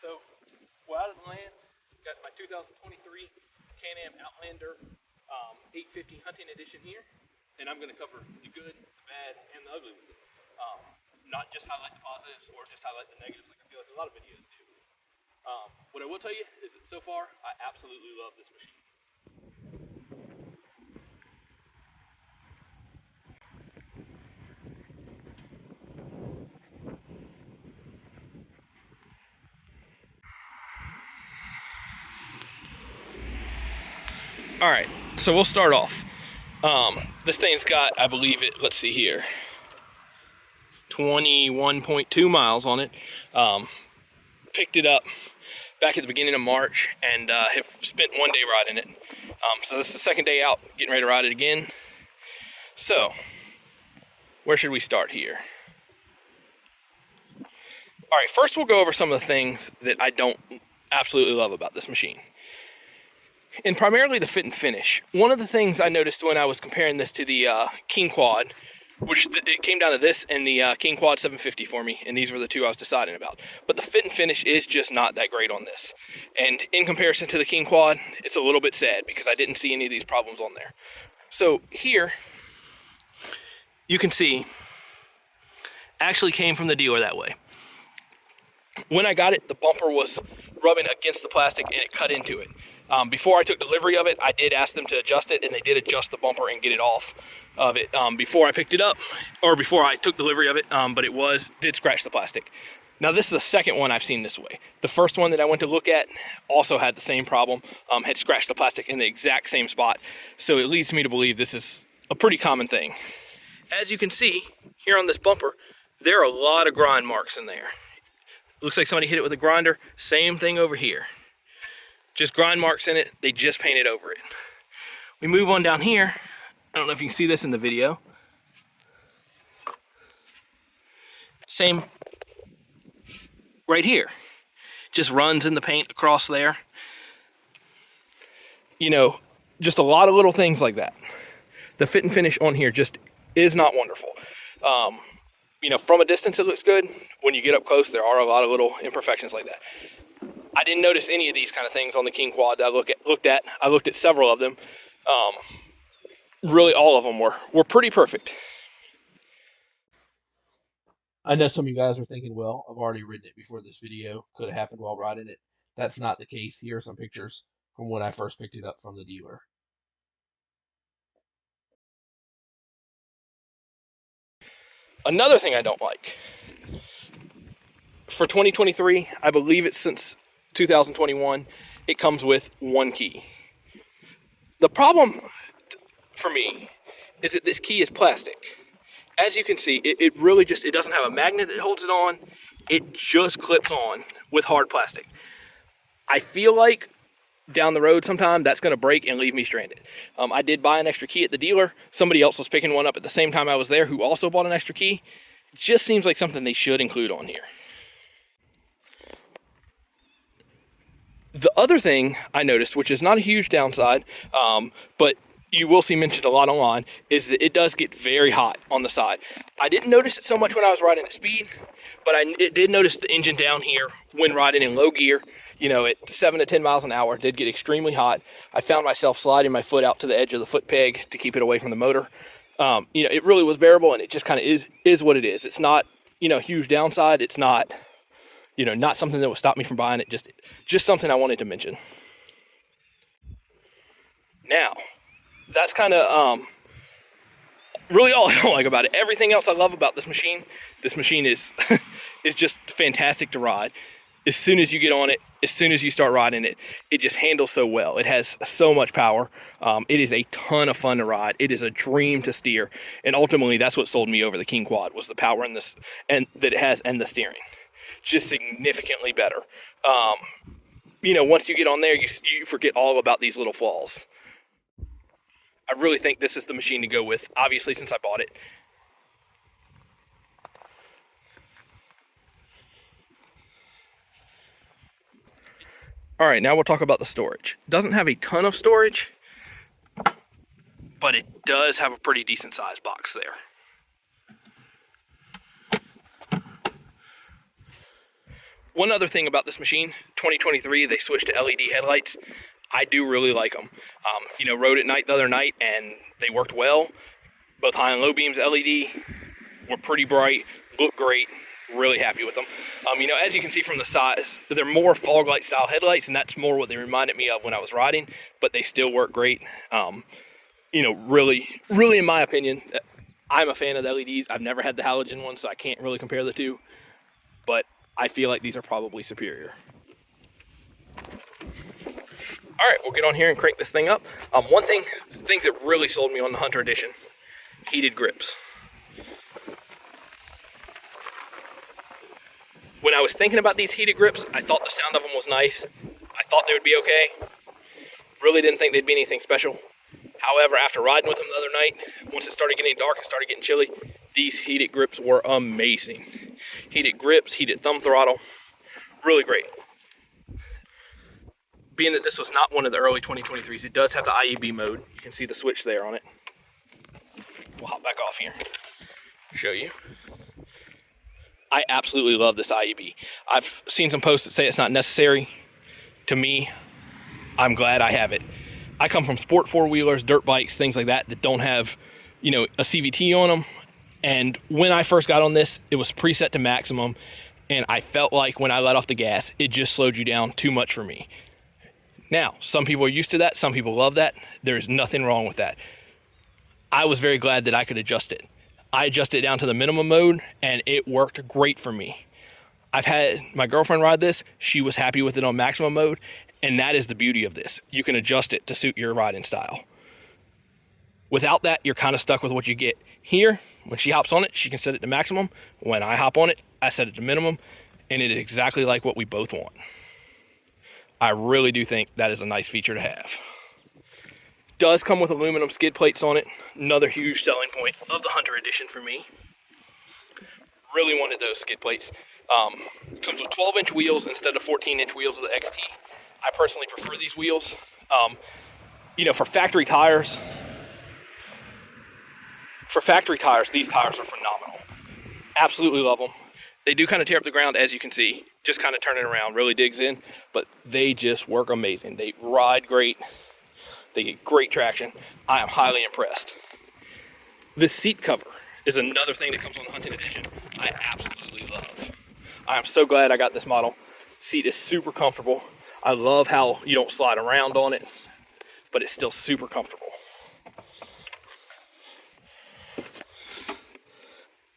So we're out of the land. Got my 2023 Can-Am Outlander 850 hunting edition here, and I'm going to cover the good, the bad, and the ugly with it. Not just highlight the positives or just highlight the negatives like I feel like a lot of videos do. What I will tell you is that so far, I absolutely love this machine. All right, so we'll start off. This thing's got, I believe it, let's see here, 21.2 miles on it. Picked it up back at the beginning of March and have spent one day riding it. So this is the second day out, getting ready to ride it again. So, where should we start here? All right, first we'll go over some of the things that I don't absolutely love about this machine. And primarily the fit and finish. One of the things I noticed when I was comparing this to the King Quad, which it came down to this and the King Quad 750 for me, and these were the two I was deciding about. But the fit and finish is just not that great on this. And in comparison to the King Quad, it's a little bit sad because I didn't see any of these problems on there. So here, you can see, actually came from the dealer that way. When I got it, the bumper was rubbing against the plastic and it cut into it. Before I took delivery of it, I did ask them to adjust it, and they did adjust the bumper and get it off of it before I picked it up, or before I took delivery of it, but it did scratch the plastic. Now this is the second one I've seen this way. The first one that I went to look at also had the same problem, had scratched the plastic in the exact same spot. So it leads me to believe this is a pretty common thing. As you can see here on this bumper, there are a lot of grind marks in there. Looks like somebody hit it with a grinder. Same thing over here. Just grind marks in it. They just painted over it. We move on down here. I don't know if you can see this in the video. Same right here. Just runs in the paint across there. You know, just a lot of little things like that. The fit and finish on here just is not wonderful. You know, from a distance it looks good. When you get up close, there are a lot of little imperfections like that. I didn't notice any of these kind of things on the King Quad that I looked at. I looked at several of them. Really, all of them were pretty perfect. I know some of you guys are thinking, well, I've already ridden it before this video. Could have happened while riding it. That's not the case. Here are some pictures from when I first picked it up from the dealer. Another thing I don't like, for 2023, I believe it's since 2021, it comes with one key. The problem for me is that this key is plastic. As you can see, it really just, it doesn't have a magnet that holds it on. It just clips on with hard plastic. I feel like down the road sometime that's going to break and leave me stranded. I did buy an extra key at the dealer. Somebody else was picking one up at the same time I was there who also bought an extra key. It just seems like something they should include on here. The other thing I noticed, which is not a huge downside, but you will see mentioned a lot online, is that it does get very hot on the side. I didn't notice it so much when I was riding at speed, but I did notice the engine down here when riding in low gear, you know, at 7 to 10 miles an hour, did get extremely hot. I found myself sliding my foot out to the edge of the foot peg to keep it away from the motor. You know, it really was bearable, and it just kind of is what it is. It's not, you know, huge downside. It's not, you know, not something that will stop me from buying it. Just something I wanted to mention. Now, that's kind of really all I don't like about it. Everything else I love about this machine is is just fantastic to ride. As soon as you get on it, as soon as you start riding it, it just handles so well. It has so much power. It is a ton of fun to ride. It is a dream to steer, and ultimately that's what sold me over the King Quad, was the power in this and that it has, and the steering. Just significantly better. You know, once you get on there, you forget all about these little flaws. I really think this is the machine to go with, obviously, since I bought it. All right, now we'll talk about the storage. It doesn't have a ton of storage, but it does have a pretty decent sized box there. One other thing about this machine, 2023, they switched to LED headlights. I do really like them. Rode at night the other night, and they worked well. Both high and low beams LED were pretty bright, look great. Really happy with them. As you can see from the size, they're more fog light style headlights, and that's more what they reminded me of when I was riding, but they still work great. Really, really, in my opinion, I'm a fan of the LEDs. I've never had the halogen ones, so I can't really compare the two, but I feel like these are probably superior. All right, we'll get on here and crank this thing up. Things that really sold me on the Hunter Edition, heated grips. When I was thinking about these heated grips, I thought the sound of them was nice. I thought they would be okay. Really didn't think they'd be anything special. However, after riding with them the other night, once it started getting dark and started getting chilly, these heated grips were amazing. Heated grips, heated thumb throttle, really great. Being that this was not one of the early 2023s, it does have the IEB mode. You can see the switch there on it. We'll hop back off here, show you. I absolutely love this IEB. I've seen some posts that say it's not necessary. To me, I'm glad I have it. I come from sport four-wheelers, dirt bikes, things like that don't have, a CVT on them. And when I first got on this, it was preset to maximum. And I felt like when I let off the gas, it just slowed you down too much for me. Now, some people are used to that. Some people love that. There's nothing wrong with that. I was very glad that I could adjust it. I adjusted it down to the minimum mode, and it worked great for me. I've had my girlfriend ride this. She was happy with it on maximum mode, and that is the beauty of this. You can adjust it to suit your riding style. Without that, you're kind of stuck with what you get. Here, when she hops on it, she can set it to maximum. When I hop on it, I set it to minimum, and it is exactly like what we both want. I really do think that is a nice feature to have. Does come with aluminum skid plates on it. Another huge selling point of the Hunter Edition for me. Really wanted those skid plates. Comes with 12-inch wheels instead of 14-inch wheels of the XT. I personally prefer these wheels. For factory tires, these tires are phenomenal. Absolutely love them. They do kind of tear up the ground, as you can see. Just kind of turning around, really digs in, but they just work amazing. They ride great. They get great traction. I am highly impressed. This seat cover is another thing that comes on the Hunting Edition I absolutely love. I am so glad I got this model. Seat is super comfortable. I love how you don't slide around on it, but it's still super comfortable.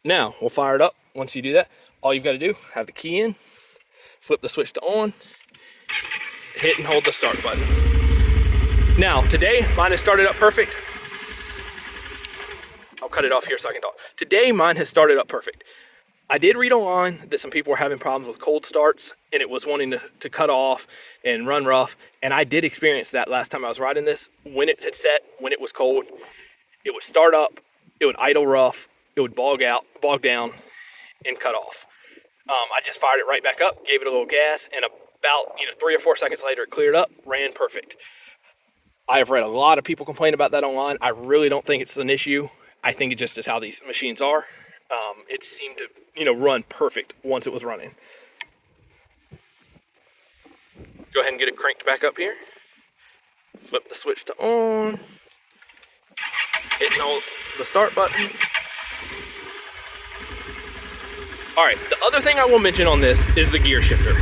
Now, we'll fire it up. Once you do that, all you've got to do, have the key in, flip the switch to on, hit and hold the start button. Now, today, mine has started up perfect. I'll cut it off here so I can talk. Today, mine has started up perfect. I did read online that some people were having problems with cold starts, and it was wanting to cut off and run rough, and I did experience that last time I was riding this. When it had set, when it was cold, it would start up, it would idle rough, it would bog down, and cut off. I just fired it right back up, gave it a little gas, and about 3 or 4 seconds later, it cleared up, ran perfect. I have read a lot of people complain about that online. I really don't think it's an issue. I think it just is how these machines are. It seemed to, run perfect once it was running. Go ahead and get it cranked back up here. Flip the switch to on. Hitting the start button. All right, the other thing I will mention on this is the gear shifter.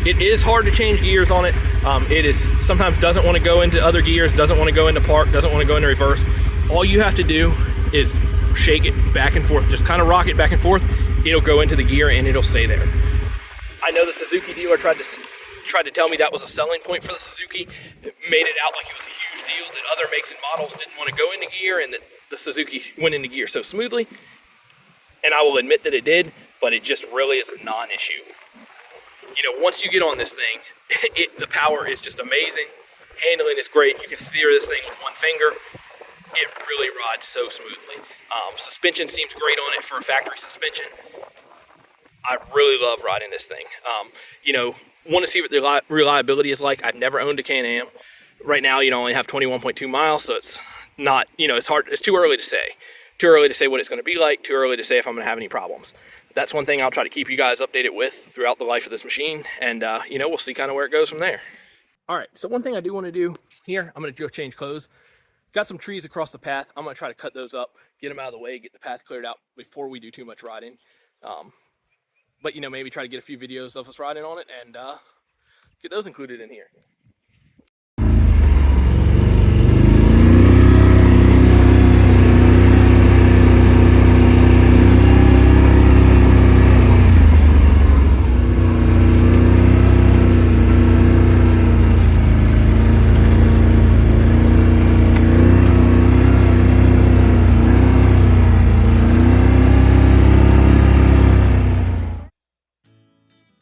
It is hard to change gears on it. It is sometimes doesn't want to go into other gears, doesn't want to go into park, doesn't want to go into reverse. All you have to do is shake it back and forth, just kind of rock it back and forth. It'll go into the gear and it'll stay there. I know the Suzuki dealer tried to tell me that was a selling point for the Suzuki. It made it out like it was a huge deal that other makes and models didn't want to go into gear and that the Suzuki went into gear so smoothly. And I will admit that it did, but it just really is a non-issue. Once you get on this thing, the power is just amazing. Handling is great. You can steer this thing with one finger. It really rides so smoothly. Suspension seems great on it for a factory suspension. I really love riding this thing. Want to see what the reliability is like. I've never owned a Can-Am. Right now, only have 21.2 miles, so it's not, it's hard. It's too early to say. Too early to say what it's going to be like, too early to say if I'm going to have any problems. That's one thing I'll try to keep you guys updated with throughout the life of this machine, and we'll see kind of where it goes from there. All right, so one thing I do want to do here, I'm going to change clothes. Got some trees across the path. I'm going to try to cut those up, get them out of the way, get the path cleared out before we do too much riding. But maybe try to get a few videos of us riding on it and get those included in here.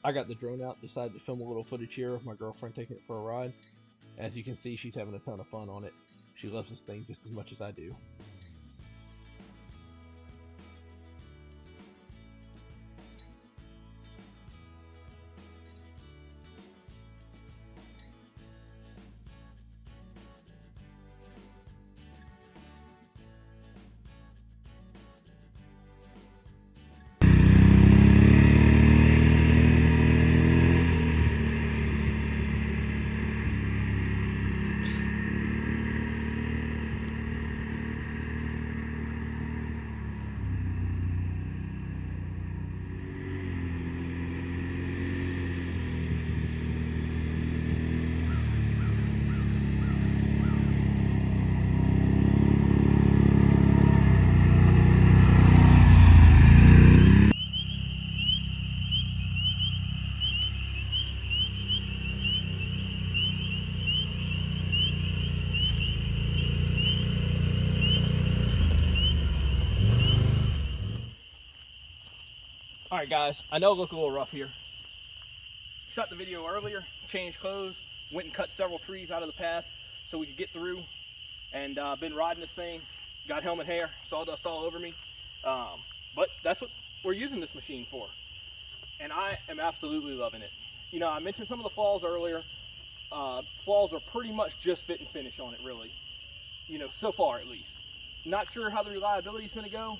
I got the drone out, decided to film a little footage here of my girlfriend taking it for a ride. As you can see, she's having a ton of fun on it. She loves this thing just as much as I do. All right, guys, I know it looked a little rough here. Shot the video earlier, changed clothes, went and cut several trees out of the path so we could get through, and been riding this thing. Got helmet hair, sawdust all over me, but that's what we're using this machine for, and I am absolutely loving it. I mentioned some of the flaws earlier. Flaws are pretty much just fit and finish on it, really. So far at least. Not sure how the reliability is going to go,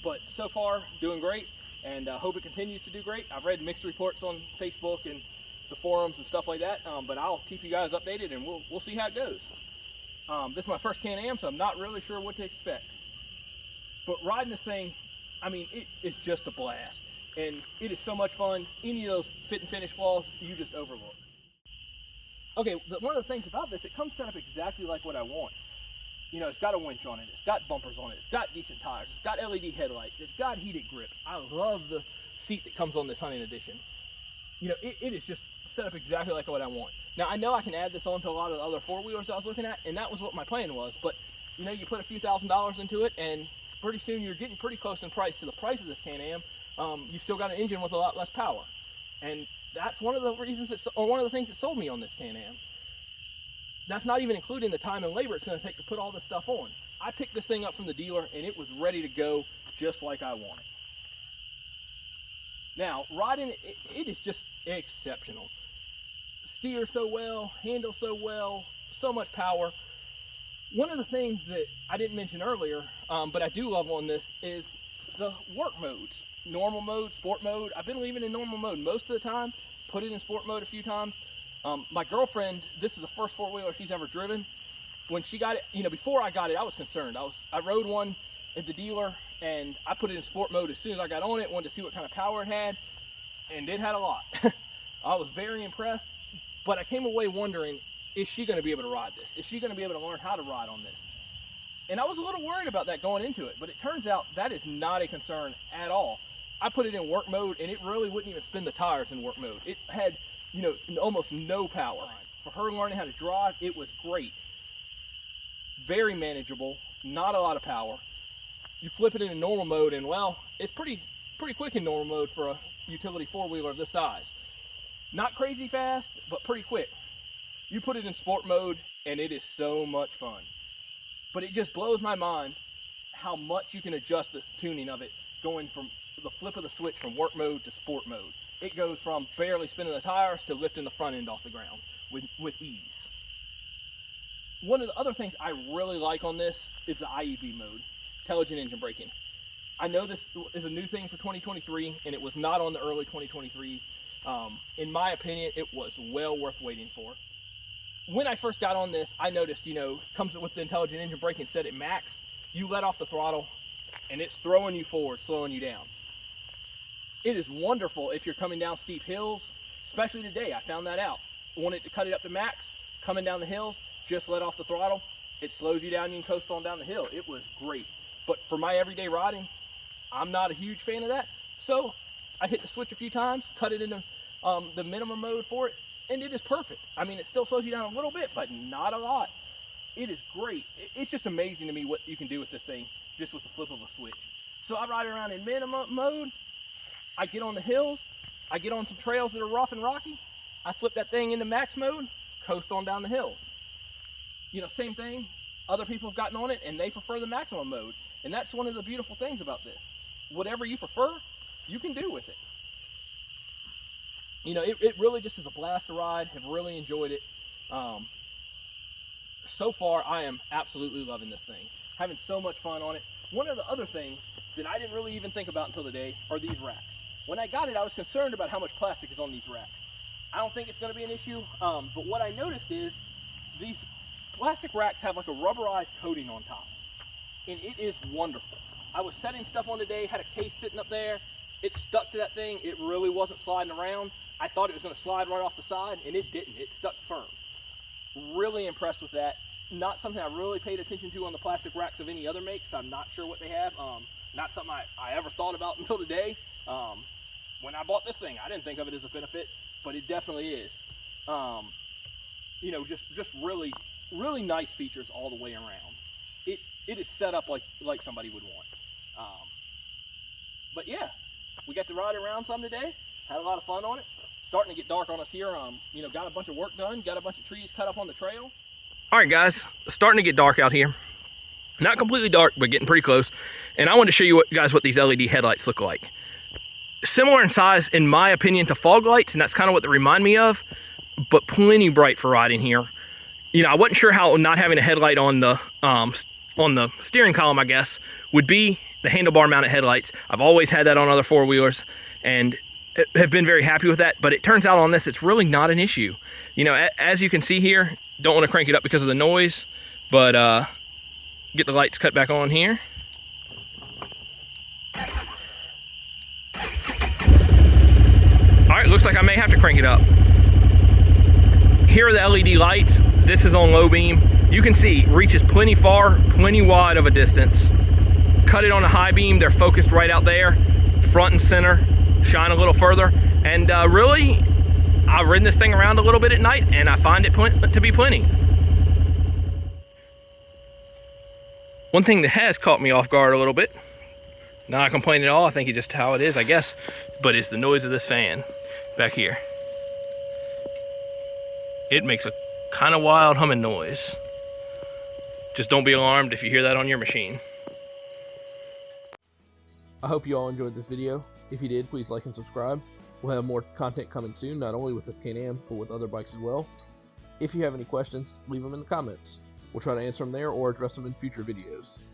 but so far doing great, and hope it continues to do great. I've read mixed reports on Facebook and the forums and stuff like that, but I'll keep you guys updated, and we'll see how it goes. This is my first Can-Am, so I'm not really sure what to expect. But riding this thing, it is just a blast, and it is so much fun. Any of those fit and finish flaws, you just overlook. Okay, one of the things about this, it comes set up exactly like what I want. It's got a winch on it, it's got bumpers on it, it's got decent tires, it's got LED headlights, it's got heated grips. I love the seat that comes on this hunting edition. It is just set up exactly like what I want. Now, I know I can add this on to a lot of the other four-wheelers I was looking at, and that was what my plan was, but you put a few $1,000s into it, and pretty soon you're getting pretty close in price to the price of this Can-Am. You still got an engine with a lot less power, and that's one of the reasons one of the things that sold me on this Can-Am. That's not even including the time and labor it's going to take to put all this stuff on. I picked this thing up from the dealer, and it was ready to go just like I wanted. Now, riding it is just exceptional. Steers so well, handles so well, so much power. One of the things that I didn't mention earlier, but I do love on this, is the work modes. Normal mode, sport mode. I've been leaving in normal mode most of the time, put it in sport mode a few times. My girlfriend, this is the first four-wheeler she's ever driven. When she got it, before I got it, I was concerned. I rode one at the dealer, and I put it in sport mode as soon as I got on it, wanted to see what kind of power it had, and it had a lot. I was very impressed, but I came away wondering, is she going to be able to ride this? Is she going to be able to learn how to ride on this? And I was a little worried about that going into it, but it turns out that is not a concern at all. I put it in work mode, and it really wouldn't even spin the tires in work mode. It had almost no power. For her learning how to drive, it was great. Very manageable, not a lot of power. You flip it into normal mode, and well, it's pretty quick in normal mode for a utility four-wheeler of this size. Not crazy fast, but pretty quick. You put it in sport mode, and it is so much fun. But it just blows my mind how much you can adjust the tuning of it, going from the flip of the switch from work mode to sport mode. It goes from barely spinning the tires to lifting the front end off the ground with ease. One of the other things I really like on this is the IEB mode. intelligent engine braking. I know this is a new thing for 2023, and it was not on the early 2023s. In my opinion, it was well worth waiting for. When I first got on this, I noticed, comes with the intelligent engine braking set at max. You let off the throttle, and it's throwing you forward, slowing you down. It is wonderful if you're coming down steep hills, especially today. I found that out. Wanted to cut it up to max, coming down the hills, just let off the throttle. It slows you down, you can coast on down the hill. It was great. But for my everyday riding, I'm not a huge fan of that. So I hit the switch a few times, cut it into the minimum mode for it, and it is perfect. I mean, it still slows you down a little bit, but not a lot. It is great. It's just amazing to me what you can do with this thing just with the flip of a switch. So I ride around in minimum mode. I get on the hills. I get on some trails that are rough and rocky. I flip that thing into max mode, coast on down the hills. Same thing. Other people have gotten on it and they prefer the maximum mode. And that's one of the beautiful things about this. Whatever you prefer, you can do with it. It really just is a blast to ride. Have really enjoyed it. So far, I am absolutely loving this thing. Having so much fun on it. One of the other things that I didn't really even think about until today are these racks. When I got it, I was concerned about how much plastic is on these racks. I don't think it's going to be an issue, but what I noticed is these plastic racks have like a rubberized coating on top, and it is wonderful. I was setting stuff on today, had a case sitting up there. It stuck to that thing. It really wasn't sliding around. I thought it was going to slide right off the side, and it didn't. It stuck firm. Really impressed with that. Not something I really paid attention to on the plastic racks of any other makes. I'm not sure what they have. Not something I ever thought about until today. When I bought this thing, I didn't think of it as a benefit, but it definitely is. Just really, really nice features all the way around. It is set up like somebody would want. But yeah, we got to ride around some today. Had a lot of fun on it. Starting to get dark on us here. Got a bunch of work done. Got a bunch of trees cut up on the trail. All right, guys, starting to get dark out here. Not completely dark, but getting pretty close. And I want to show you guys what these LED headlights look like. Similar in size, in my opinion, to fog lights, and that's kind of what they remind me of, but plenty bright for riding here. I wasn't sure how not having a headlight on the steering column, I guess, would be. The handlebar mounted headlights. I've always had that on other four-wheelers, and have been very happy with that, but it turns out on this, it's really not an issue. As you can see here, don't want to crank it up because of the noise, but get the lights cut back on here. All right, looks like I may have to crank it up. Here are the LED lights. This is on low beam. You can see, reaches plenty far, plenty wide of a distance. Cut it on a high beam, they're focused right out there, front and center, shine a little further. And really, I've ridden this thing around a little bit at night, and I find it to be plenty. One thing that has caught me off guard a little bit, not complaining at all, I think it's just how it is, I guess, but it's the noise of this fan back here. It makes a kind of wild humming noise. Just don't be alarmed if you hear that on your machine. I hope you all enjoyed this video. If you did, please like and subscribe. We'll have more content coming soon, not only with this Can-Am, but with other bikes as well. If you have any questions, leave them in the comments. We'll try to answer them there or address them in future videos.